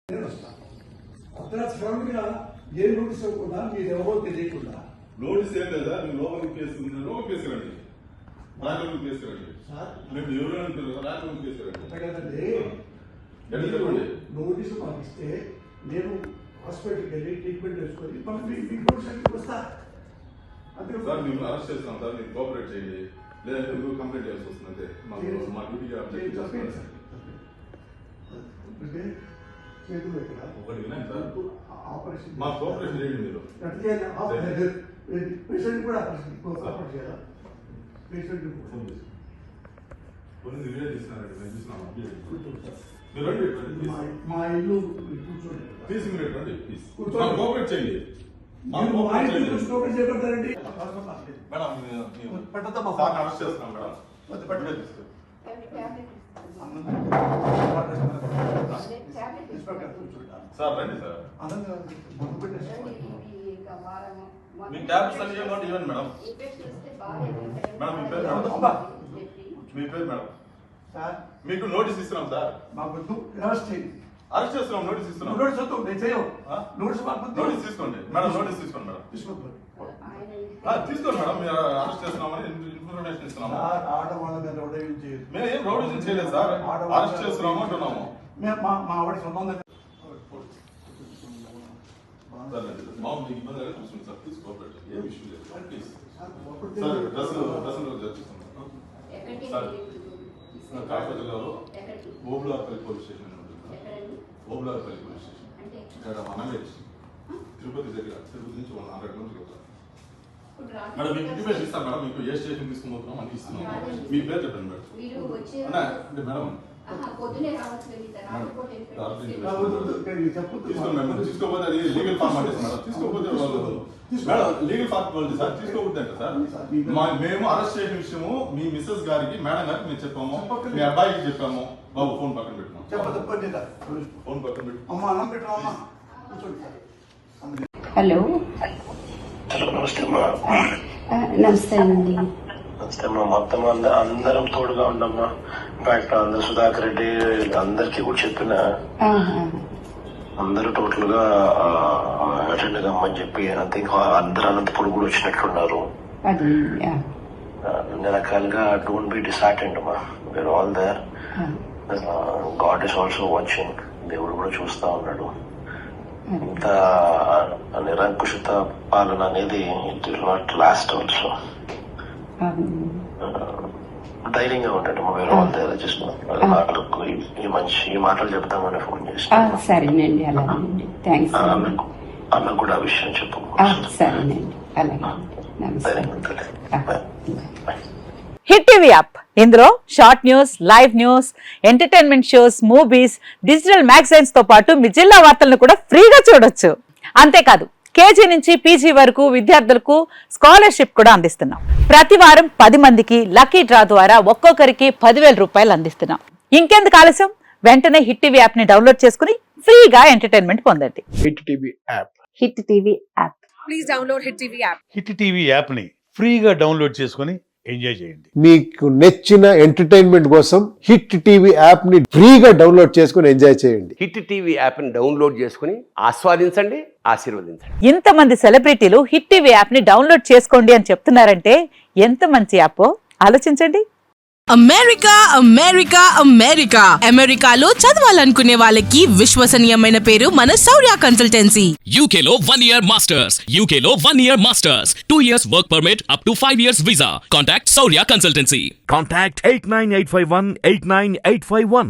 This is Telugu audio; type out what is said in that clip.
ఏ నోటీస్ ఇవ్వకుండా మీరు ఎవరో తెలియకుండా నోటీస్ ఏం లేదా మీరు లోపలికి కేసుకురండి రాజకీయ కేసుకురండి మేము ఎవరు అంటారు రాజకీయ కేసుకురండి కదండి. నోటీసు పంపిస్తే నేను హాస్పిటల్కి వెళ్ళి ట్రీట్మెంట్ చేసుకొని మీకు వస్తా అంతే సార్. మేము అరెస్ట్ చేస్తున్నాం సార్, మీరు కోఆపరేట్ చేయండి, లేదంటే మీరు కంప్లైంట్ చేయాల్సి వస్తుంది. అంతే మా డ్యూటీగా చేతులు ఇక్కడ ఒకటి వినండి సార్, ఆపరేషన్ మా కోఆపరేషన్ చేయండి మీరు. పేషెంట్ కూడా ఆపరేషన్ చేయాలా? పేషెంట్ కొన్ని వీడియో తీస్తున్నారండి, మేము చూసినాము. మీరు రండి, మా ఇల్లు కూర్చోండి, తీసి మీరు రండి ప్లీజ్, కోఆపరేట్ చేయండి. అరెస్ట్ చేస్తున్నాం మేడం. సార్ రండి సార్, మీకు ట్యాబ్లెట్స్ అన్ని ఇవ్వండి మేడం. మేడం మీ పేరు మేడం? మీకు నోటీస్ ఇస్తున్నాం సార్. అరెస్ట్ చేస్తున్నాం, నోటీస్ ఇస్తున్నాం. నోటీస్ తీసుకోండి మేడం, నోటీస్ తీసుకోండి మేడం. తీసుకోండి మేడం, మీరు అరెస్ట్ చేస్తున్నామని ఇన్ఫర్మేషన్ ఇస్తున్నాము. మేము ఏం రౌడీజం చేయలేదు సార్, అరెస్ట్ చేస్తున్నాము అంటున్నాము. మా ఆవిడ సొంతంగా మామూలు ఇబ్బంది చూస్తుంది సార్, తీసుకోబెట్టు, ఏం ఇష్యూ లేదు ప్లీజ్ సార్. డ్రెస్సులు చర్చిస్తున్నాం సార్. కాకినాడ జిల్లాలో ఓబులార్పల్లి పోలీస్ స్టేషన్ ఉంటుంది. ఓబులార్పల్లి పోలీస్ స్టేషన్ ఇక్కడ మనమేజ్ తిరుపతి దగ్గర, తిరుపతి నుంచి 100 కిలోమీటర్లు సార్. మేడం మీకు ఇంటిమేషన్ ఇస్తాను మేడం, మీకు ఏ స్టేషన్ తీసుకుపోతున్నాం అని ఇస్తున్నాం. మీ పేరు చెప్పండి మేడం. అంటే మేడం తీసుకోపోతే అది లీగల్ ఫార్మాలిటీస్ మేడం, తీసుకోపోతే వాళ్ళు మేడం లీగల్ ఫార్మాలిటీ సార్, తీసుకోకూడదు అంటే సార్. మేము అరెస్ట్ చేసిన విషయము మీ మిస్సెస్ గారికి మేడం గారికి మేము చెప్పాము, మీ అబ్బాయికి చెప్పాము. బాబు ఫోన్ పక్కన పెట్టుకున్నాం, ఫోన్ పక్కన పెట్టుకున్నాం. హలో నమస్తే అమ్మా. నమస్తే అండి. నమస్తే అమ్మా. మొత్తం అందరం తోడుగా ఉండమ్మా. ఇన్ఫాక్ట్ అందరు సుధాకర్ రెడ్డి అందరికి కూడా చెప్పిన అందరూ టోటల్ గా అటెండ్ కమ్మని చెప్పి అందరు అనంతపురం కూడా వచ్చినట్లున్నారు. అన్ని రకాలుగా డోంట్ బి డిసార్టెండ్ అమ్మా, we are all there. God is also watching, దేవుడు కూడా చూస్తా ఉన్నాడు. ఇంత నిరంకుశత పాలన అనేది it will not last also. ధైర్యంగా ఉండండి, వేరే వాళ్ళ దగ్గర జస్ట్ ఈ మాటలు చెప్తామని ఫోన్ చేసి. సరేనండి, అలాగేనండి. థ్యాంక్స్. ఆమె కూడా ఆ విషయం చెప్పు. సరేనండి, అలాగే. హిట్ టీవీ యాప్, ఇందులో short news, live news, entertainment shows, movies, digital magazines తో పాటు మీ జిల్లా వార్తలను కూడా ఫ్రీగా చూడొచ్చు. అంతేకాదు కేజీ నుంచి పీజీ వరకు విద్యార్థులకు స్కాలర్షిప్ కూడా అందిస్తున్నాం. ప్రతి వారం 10 మందికి లక్కీ డ్రా ద్వారా ఒక్కొక్కరికి 10,000 రూపాయలు అందిస్తున్నాం. ఇంకెందుకు ఆలస్యం, వెంటనే హిట్ టీవీ యాప్ ని డౌన్లోడ్ చేసుకుని ఫ్రీగా ఎంటర్టైన్మెంట్ పొందండి. Hit TV app. Hit TV app. Please download hit TV app. Hit TV app ని ఫ్రీగా డౌన్లోడ్ చేసుకుని ఎంజాయ్ చేయండి. మీకు నచ్చిన ఎంటర్టైన్మెంట్ కోసం హిట్ టీవీ యాప్ ని ఫ్రీగా డౌన్లోడ్ చేసుకుని ఎంజాయ్ చేయండి. హిట్ టీవీ యాప్ ని డౌన్లోడ్ చేసుకుని ఆస్వాదించండి, ఆశీర్వదించండి. ఇంతమంది సెలబ్రిటీలు హిట్ టీవీ యాప్ ని డౌన్లోడ్ చేసుకోండి అని చెప్తున్నారంటే ఎంత మంచి యాప్ ఆలోచించండి. అమెరికా అమెరికా అమెరికా అమెరికాలో చదవాలనుకునే వాళ్ళకి విశ్వసనీయమైన పేరు మన శౌర్య కన్సల్టెన్సీ. UK లో 1 year masters, UK లో 1 year masters, 2 years work permit up to 5 years visa. Contact Saurya Consultancy. Contact 89851 89851.